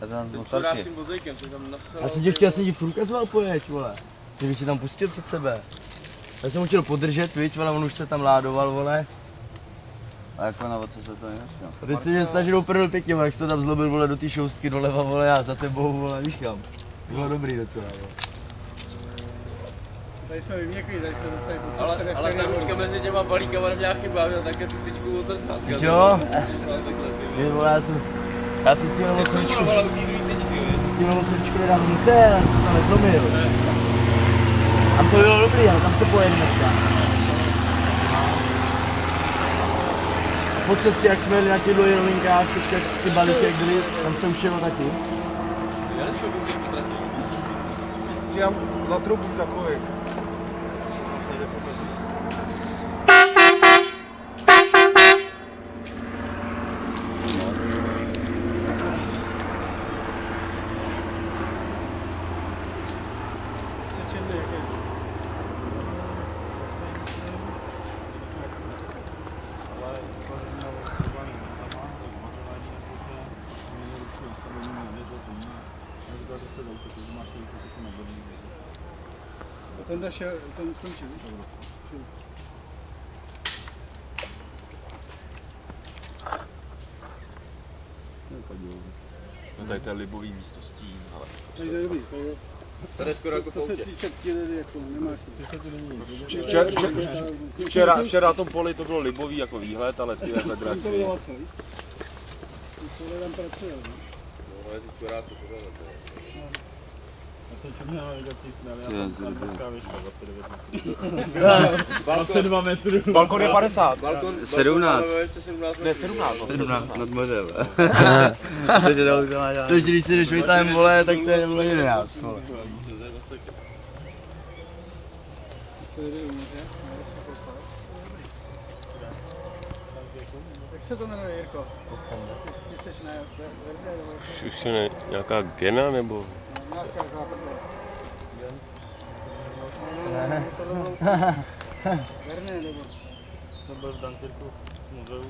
A to nás Ten motorky. čurák s tím vozejkem, to tam nasel. Já jsem ti furt ukazoval pojeď, vole. Že bych tě tam pustil před sebe. Já jsem ho chtěl podržet, viď, ale on už se tam ládoval, vole. A jako na oce se to nenašlo. A teď se mě snažil prdel pěkně, vole, jak jsi to tam zlobil, vole, do té šoustky doleva, vole, já za tebou, vole, víš kam. Bylo dobrý docela, vole. Tady jsme vyměkli, tady jsme dostali Ale ta ručka mezi těma balíkama neměla chyba, měl také tu tyčku otrcát. Víš jo? Víš, vole, já jsem s tím jenom srdčku. Já jsem s tím jenom srdčku nedám nic, já jsem to nezlomil. Tam to bylo dobrý, ale tam se pojede dneska. Po cestě, jak jsme jeli na těch dlouhých rovinkách, teďka ty balíky, jak byly, tam se už jelo taky. Já nešel bych si potratil. Já za trubu takový. Ten dašel, ten skončil. No tady to je libový místo s tím, ale... Tady to je dobrý, Tady je skoro jako v to se autě. týče pěledy, jako nemáš. Včera na tom poli to bylo libový jako výhled, ale ty takhle To draci. bylo vlastně, víš? Tohle tam pracuje, no. No, je ty čurák to pořád. Já jsem čuměl na navigací směl, já Jo, tam to je tam výška 29 metrů. 22 metrů. Balkon je 50. Balkon, 17. Ještě 17 Ne, 17. 17 nad mořem. Takže to už to máš. To, že když si jdeš vytajem, vole, tak to je vole 11, vole. To jde u moře, jak se to jmenuje, Jirko? Ty jsi ne, Verde, nebo... Už je nějaká gena nebo? Nějaká západla. Verne, nebo... Jsem byl v Dunkirku v muzeu.